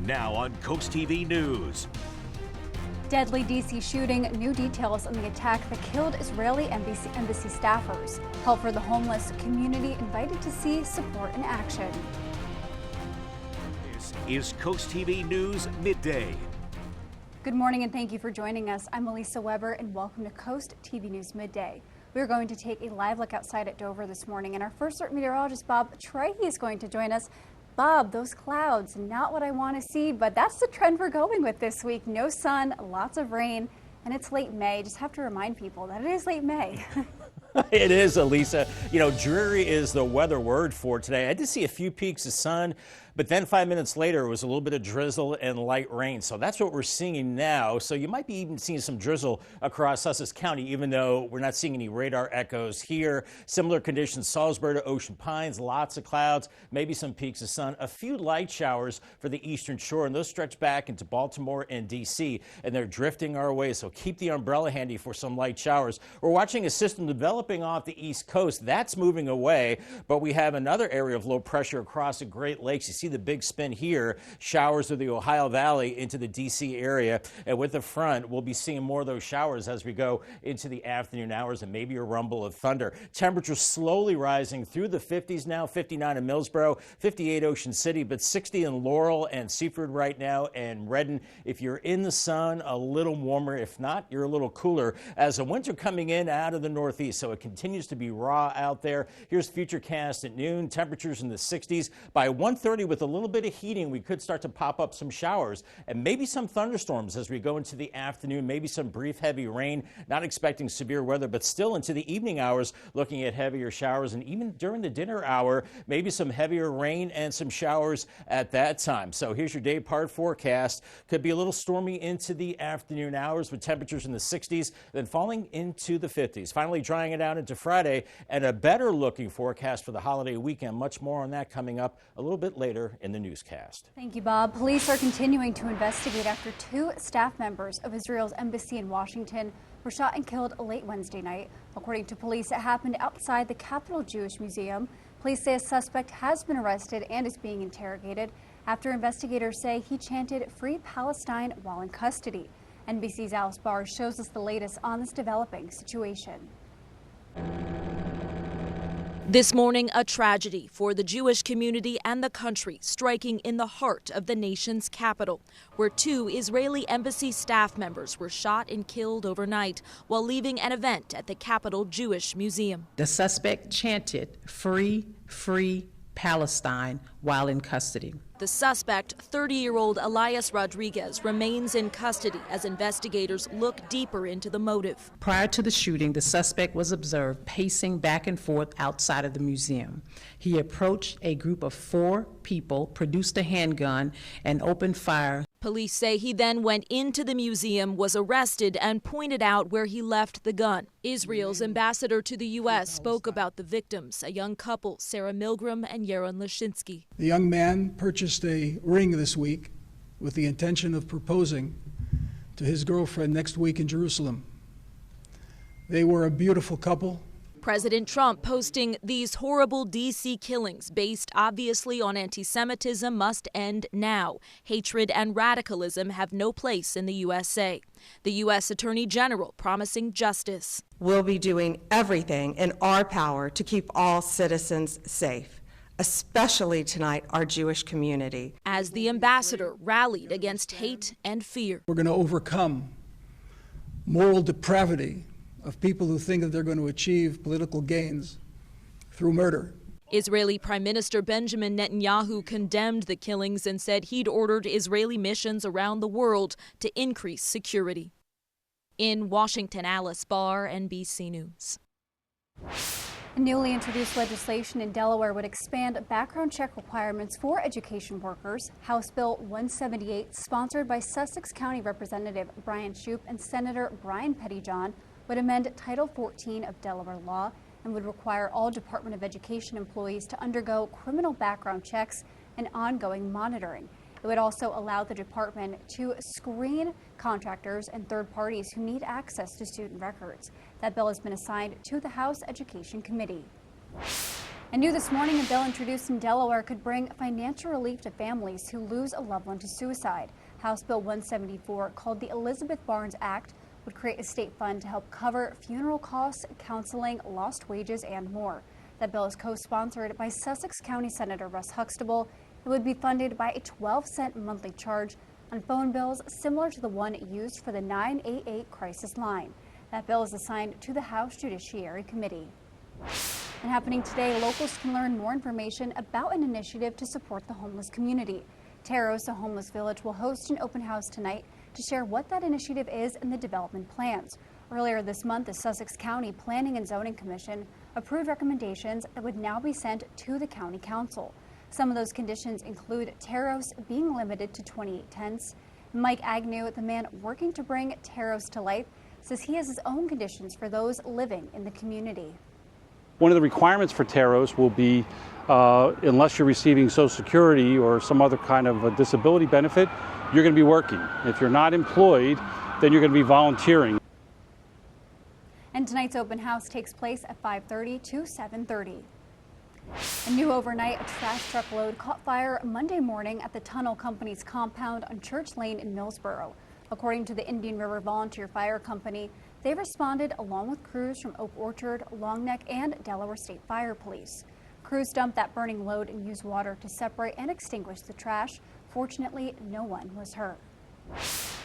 Now on CoastTV News. Deadly D.C. shooting, new details on the attack that killed Israeli embassy staffers. Help for the homeless, community invited to see support in action. This is CoastTV News Midday. Good morning and thank you for joining us. I'm Elisa Weber and welcome to Coast TV News Midday. We're going to take a live look outside at Dover this morning, and our first alert meteorologist Bob Trahey is going to join us. Bob, those clouds, not what I want to see, but that's the trend we're going with this week. No sun, lots of rain, and it's late May. Just have to remind people that it is late May. It is, Elisa. You know, dreary is the weather word for today. I did see a few peaks of sun, but then 5 minutes later, it was a little bit of drizzle and light rain. So that's what we're seeing now. So you might be even seeing some drizzle across Sussex County, even though we're not seeing any radar echoes here. Similar conditions, Salisbury to Ocean Pines, lots of clouds, maybe some peaks of sun, a few light showers for the eastern shore, and those stretch back into Baltimore and D.C., and they're drifting our way. So keep the umbrella handy for some light showers. We're watching a system developing off the east coast. That's moving away, but we have another area of low pressure across the Great Lakes. You see the big spin here, showers of the Ohio Valley into the D.C. area, and with the front, we'll be seeing more of those showers as we go into the afternoon hours and maybe a rumble of thunder. Temperatures slowly rising through the 50s now, 59 in Millsboro, 58 Ocean City, but 60 in Laurel and Seaford right now, and Redden. If you're in the sun, a little warmer. If not, you're a little cooler as the winter coming in out of the northeast, so it continues to be raw out there. Here's Futurecast at noon. Temperatures in the 60s. By 1:30, with a little bit of heating, we could start to pop up some showers and maybe some thunderstorms as we go into the afternoon, maybe some brief heavy rain. Not expecting severe weather, but still into the evening hours, looking at heavier showers, and even during the dinner hour, maybe some heavier rain and some showers at that time. So here's your day part forecast. Could be a little stormy into the afternoon hours with temperatures in the 60s, then falling into the 50s. Finally drying it out into Friday, and a better looking forecast for the holiday weekend. Much more on that coming up a little bit later in the newscast. Thank you, Bob. Police are continuing to investigate after two staff members of Israel's embassy in Washington were shot and killed late Wednesday night. According to police, it happened outside the Capitol Jewish Museum. Police say a suspect has been arrested and is being interrogated after investigators say he chanted "Free Palestine" while in custody. NBC's Alice Barr shows us the latest on this developing situation. This morning, a tragedy for the Jewish community and the country, striking in the heart of the nation's capital, where two Israeli embassy staff members were shot and killed overnight while leaving an event at the Capitol Jewish Museum. The suspect chanted "Free, Free Palestine" while in custody. The suspect, 30-year-old Elias Rodriguez, remains in custody as investigators look deeper into the motive. Prior to the shooting, the suspect was observed pacing back and forth outside of the museum. He approached a group of 4 people, produced a handgun, and opened fire. Police say he then went into the museum, was arrested, and pointed out where he left the gun. Israel's ambassador to the U.S. spoke about the victims, a young couple, Sarah Milgram and Yaron Lashinsky. The young man purchased a ring this week with the intention of proposing to his girlfriend next week in Jerusalem. They were a beautiful couple. President Trump posting these horrible D.C. killings based obviously on anti-Semitism must end now. Hatred and radicalism have no place in the USA. The U.S. Attorney General promising justice. We'll be doing everything in our power to keep all citizens safe, especially tonight our Jewish community. As the ambassador rallied against hate and fear. We're going to overcome moral depravity of people who think that they're going to achieve political gains through murder. Israeli Prime Minister Benjamin Netanyahu condemned the killings and said he'd ordered Israeli missions around the world to increase security. In Washington, Alice Barr, NBC News. Newly introduced legislation in Delaware would expand background check requirements for education workers. House Bill 178, sponsored by Sussex County Representative Brian Shoup and Senator Brian Pettyjohn, would amend Title 14 of Delaware law and would require all Department of Education employees to undergo criminal background checks and ongoing monitoring. It would also allow the department to screen contractors and third parties who need access to student records. That bill has been assigned to the House Education Committee. And new this morning, a bill introduced in Delaware could bring financial relief to families who lose a loved one to suicide. House Bill 174, called the Elizabeth Barnes Act, would create a state fund to help cover funeral costs, counseling, lost wages, and more. That bill is co-sponsored by Sussex County Senator Russ Huxtable. It would be funded by a 12-cent monthly charge on phone bills similar to the one used for the 988 crisis line. That bill is assigned to the House Judiciary Committee. And happening today, locals can learn more information about an initiative to support the homeless community. Taros, a homeless village, will host an open house tonight to share what that initiative is and the development plans. Earlier this month, the Sussex County Planning and Zoning Commission approved recommendations that would now be sent to the County Council. Some of those conditions include Taros being limited to 28 tents. Mike Agnew, the man working to bring Taros to life, says he has his own conditions for those living in the community. One of the requirements for Taros will be, unless you're receiving Social Security or some other kind of a disability benefit, you're going to be working. If you're not employed, then you're going to be volunteering. And tonight's open house takes place at 5:30 to 7:30. A new overnight trash truck load caught fire Monday morning at the Tunnel Company's compound on Church Lane in Millsboro. According to the Indian River Volunteer Fire Company, they responded along with crews from Oak Orchard, Long Neck, and Delaware State Fire Police. Crews dumped that burning load and used water to separate and extinguish the trash. Fortunately, no one was hurt.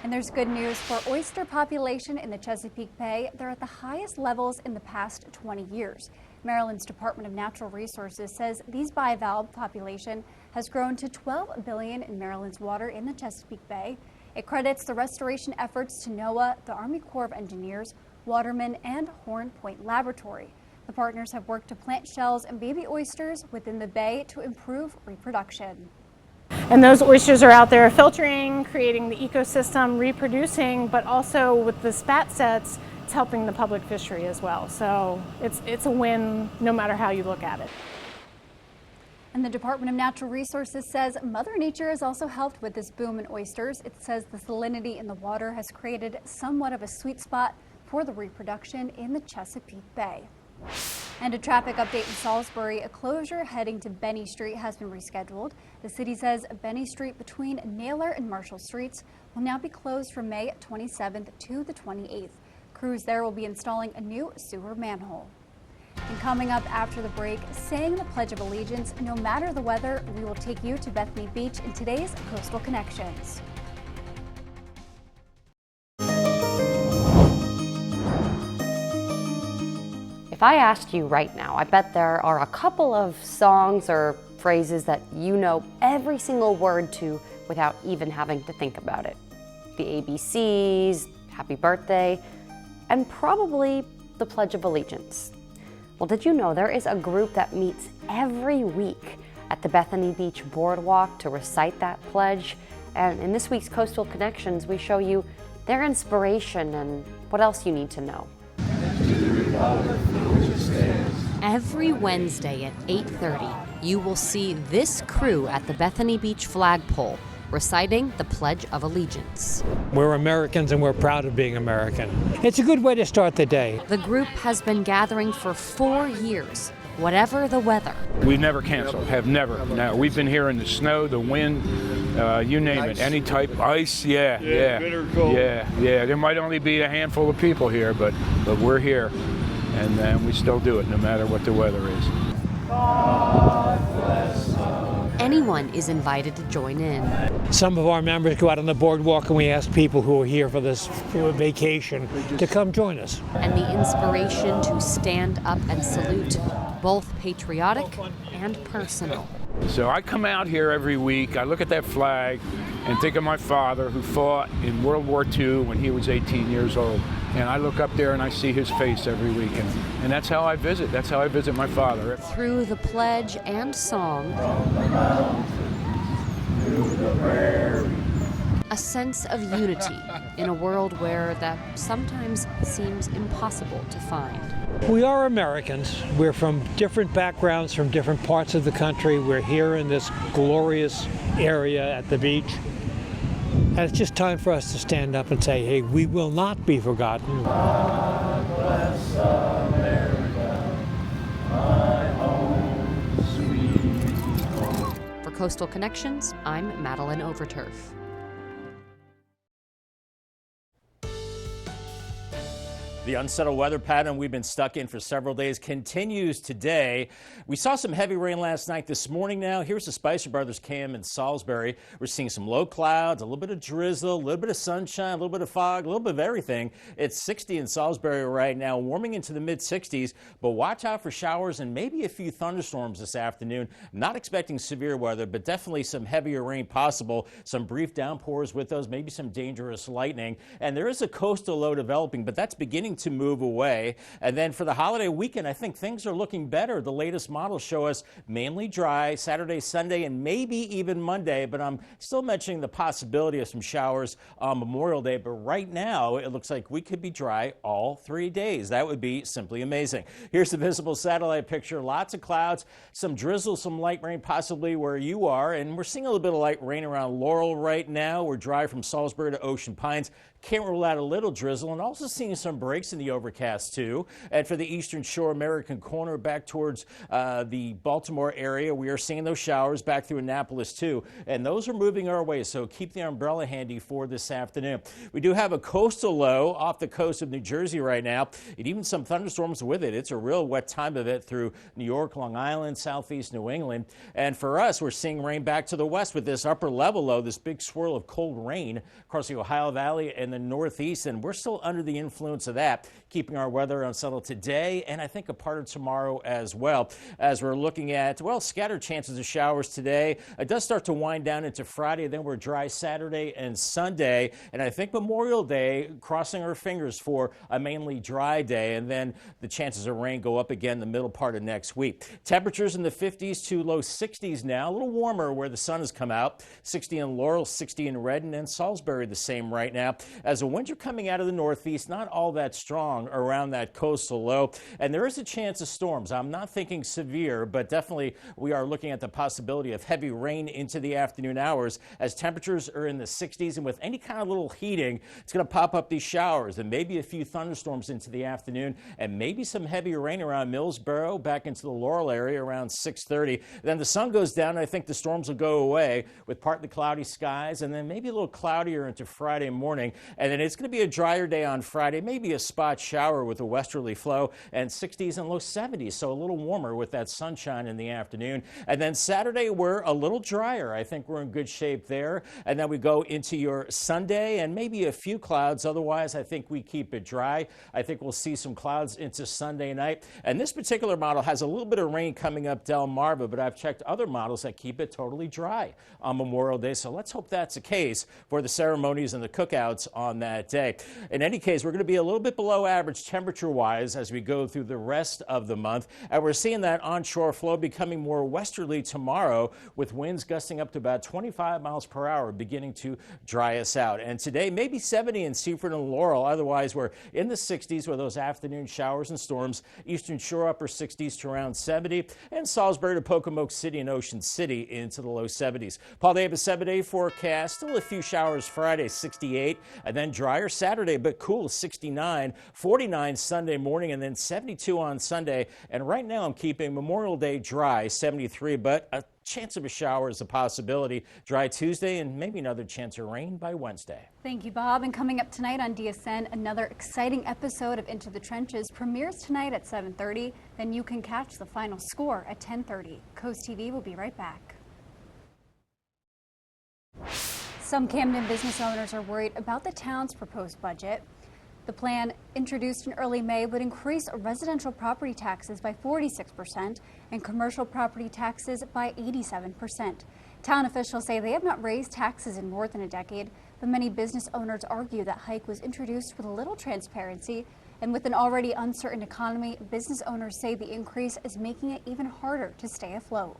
And there's good news for oyster population in the Chesapeake Bay. They're at the highest levels in the past 20 years. Maryland's Department of Natural Resources says these bivalve population has grown to 12 billion in Maryland's water in the Chesapeake Bay. It credits the restoration efforts to NOAA, the Army Corps of Engineers, Waterman, and Horn Point Laboratory. The partners have worked to plant shells and baby oysters within the bay to improve reproduction. And those oysters are out there filtering, creating the ecosystem, reproducing, but also with the spat sets, it's helping the public fishery as well. So it's a win no matter how you look at it. And the Department of Natural Resources says Mother Nature has also helped with this boom in oysters. It says the salinity in the water has created somewhat of a sweet spot for the reproduction in the Chesapeake Bay. And a traffic update in Salisbury, a closure heading to Benny Street has been rescheduled. The city says Benny Street between Naylor and Marshall Streets will now be closed from May 27th to the 28th. Crews there will be installing a new sewer manhole. And coming up after the break, saying the Pledge of Allegiance, no matter the weather, we will take you to Bethany Beach in today's Coastal Connections. If I asked you right now, I bet there are a couple of songs or phrases that you know every single word to without even having to think about it. The ABCs, Happy Birthday, and probably the Pledge of Allegiance. Well, did you know there is a group that meets every week at the Bethany Beach Boardwalk to recite that pledge? And in this week's Coastal Connections, we show you their inspiration and what else you need to know. Every Wednesday at 8:30, you will see this crew at the Bethany Beach flagpole reciting the Pledge of Allegiance. We're Americans and we're proud of being American. It's a good way to start the day. The group has been gathering for 4 years, whatever the weather. We've never canceled, have never. No, we've been here in the snow, the wind, you name it, any type, ice, yeah. Bitter cold. Yeah. There might only be a handful of people here, but we're here, and we still do it no matter what the weather is. God bless Anyone is invited to join in. Some of our members go out on the boardwalk and we ask people who are here for this vacation to come join us. And the inspiration to stand up and salute, both patriotic and personal. So I come out here every week, I look at that flag and think of my father who fought in World War II when he was 18 years old. And I look up there and I see his face every week. And that's how I visit. That's how I visit my father. Through the pledge and song, a sense of unity in a world where that sometimes seems impossible to find. We are Americans. We're from different backgrounds, from different parts of the country. We're here in this glorious area at the beach. And it's just time for us to stand up and say, hey, we will not be forgotten. God bless America, my home. Coastal Connections, I'm Madeline Overturf. The unsettled weather pattern we've been stuck in for several days continues today. We saw some heavy rain last night. This morning now, here's the Spicer Brothers cam in Salisbury. We're seeing some low clouds, a little bit of drizzle, a little bit of sunshine, a little bit of fog, a little bit of everything. It's 60 in Salisbury right now, warming into the mid-60s, but watch out for showers and maybe a few thunderstorms this afternoon. Not expecting severe weather, but definitely some heavier rain possible. Some brief downpours with those, maybe some dangerous lightning. And there is a coastal low developing, but that's beginning to move away. And then for the holiday weekend, I think things are looking better. The latest models show us mainly dry Saturday, Sunday, and maybe even Monday, but I'm still mentioning the possibility of some showers on Memorial Day. But right now, it looks like we could be dry all 3 days. That would be simply amazing. Here's the visible satellite picture. Lots of clouds, some drizzle, some light rain possibly where you are. And we're seeing a little bit of light rain around Laurel right now. We're dry from Salisbury to Ocean Pines. Can't rule out a little drizzle, and also seeing some breaks in the overcast too. And for the Eastern Shore American Corner back towards the Baltimore area, we are seeing those showers back through Annapolis too. And those are moving our way, so keep the umbrella handy for this afternoon. We do have a coastal low off the coast of New Jersey right now, and even some thunderstorms with it. It's a real wet time of it through New York, Long Island, southeast New England. And for us, we're seeing rain back to the west with this upper level low, this big swirl of cold rain across the Ohio Valley and the northeast, and we're still under the influence of that, keeping our weather unsettled today and I think a part of tomorrow as well. As we're looking at, well, scattered chances of showers today. It does start to wind down into Friday, then we're dry Saturday and Sunday, and I think Memorial Day, crossing our fingers for a mainly dry day, and then the chances of rain go up again the middle part of next week. Temperatures in the 50s to low 60s now, a little warmer where the sun has come out. 60 in Laurel, 60 in Redden, and Salisbury the same right now. As a winter coming out of the northeast, not all that strong around that coastal low, and there is a chance of storms. I'm not thinking severe, but definitely we are looking at the possibility of heavy rain into the afternoon hours as temperatures are in the 60s, and with any kind of little heating, it's going to pop up these showers and maybe a few thunderstorms into the afternoon, and maybe some heavy rain around Millsboro back into the Laurel area around 6:30. Then the sun goes down, and I think the storms will go away with partly cloudy skies, and then maybe a little cloudier into Friday morning. And then it's going to be a drier day on Friday, maybe a spot shower with a westerly flow, and 60s and low 70s, so a little warmer with that sunshine in the afternoon. And then Saturday, we're a little drier. I think we're in good shape there. And then we go into your Sunday and maybe a few clouds. Otherwise, I think we keep it dry. I think we'll see some clouds into Sunday night. And this particular model has a little bit of rain coming up Delmarva, but I've checked other models that keep it totally dry on Memorial Day. So let's hope that's the case for the ceremonies and the cookouts on that day. In any case, we're going to be a little bit below average temperature-wise as we go through the rest of the month. And we're seeing that onshore flow becoming more westerly tomorrow with winds gusting up to about 25 miles per hour, beginning to dry us out. And today, maybe 70 in Seaford and Laurel. Otherwise, we're in the 60s with those afternoon showers and storms. Eastern Shore upper 60s to around 70. And Salisbury to Pocomoke City and Ocean City into the low 70s. Paul Davis 7-day forecast. Still a few showers Friday, 68. And then drier Saturday, but cool, 69. 49 Sunday morning, and then 72 on Sunday. And right now I'm keeping Memorial Day dry, 73, but a chance of a shower is a possibility. Dry Tuesday and maybe another chance of rain by Wednesday. Thank you, Bob. And coming up tonight on DSN, another exciting episode of Into the Trenches premieres tonight at 7:30. Then you can catch the final score at 10:30. Coast TV will be right back. Some Camden business owners are worried about the town's proposed budget. The plan, introduced in early May, would increase residential property taxes by 46% and commercial property taxes by 87%. Town officials say they have not raised taxes in more than a decade, but many business owners argue that hike was introduced with little transparency. And with an already uncertain economy, business owners say the increase is making it even harder to stay afloat.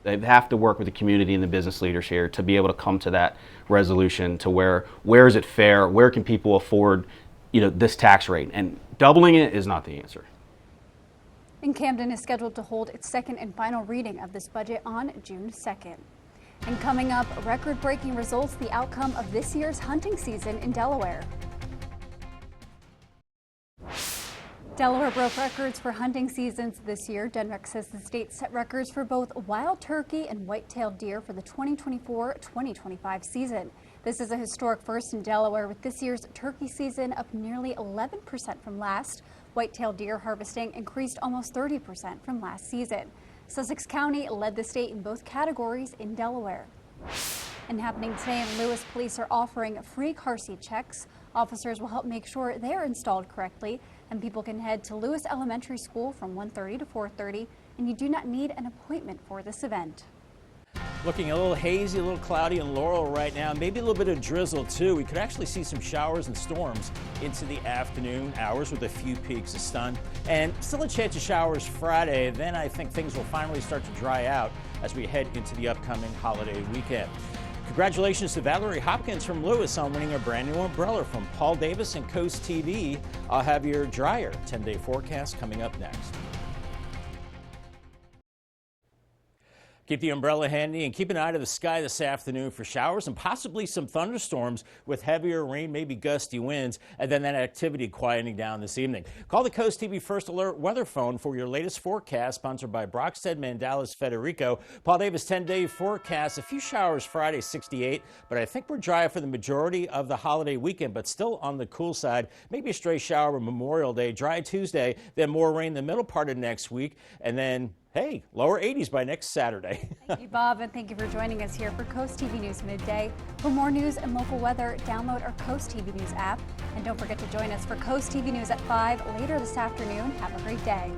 They have to work with the community and the business leaders here to be able to come to that resolution to where is it fair, where can people afford this tax rate, and doubling it is not the answer. And Camden is scheduled to hold its second and final reading of this budget on June 2nd. And coming up, record-breaking results, the outcome of this year's hunting season in Delaware. Delaware broke records for hunting seasons this year. Denmark says the state set records for both wild turkey and white-tailed deer for the 2024-2025 season. This is a historic first in Delaware, with this year's turkey season up nearly 11% from last. White-tailed deer harvesting increased almost 30% from last season. Sussex County led the state in both categories in Delaware. And happening today in Lewis, police are offering free car seat checks. Officers will help make sure they are installed correctly, and people can head to Lewis Elementary School from 1:30 to 4:30, and you do not need an appointment for this event. Looking a little hazy, a little cloudy in Laurel right now. Maybe a little bit of drizzle too. We could actually see some showers and storms into the afternoon hours with a few peaks of sun. And still a chance of showers Friday. Then I think things will finally start to dry out as we head into the upcoming holiday weekend. Congratulations to Valerie Hopkins from Lewis on winning a brand new umbrella from Paul Davis and Coast TV. I'll have your drier 10-day forecast coming up next. Keep the umbrella handy and keep an eye to the sky this afternoon for showers and possibly some thunderstorms with heavier rain, maybe gusty winds, and then that activity quieting down this evening. Call the Coast TV First Alert weather phone for your latest forecast, sponsored by Brockstead, Mandalis, Federico. Paul Davis 10-day forecast. A few showers Friday, 68, but I think we're dry for the majority of the holiday weekend, but still on the cool side. Maybe a stray shower Memorial Day, dry Tuesday, then more rain the middle part of next week, and then hey, lower 80s by next Saturday. Thank you, Bob, and thank you for joining us here for Coast TV News Midday. For more news and local weather, download our Coast TV News app. And don't forget to join us for Coast TV News at 5 later this afternoon. Have a great day.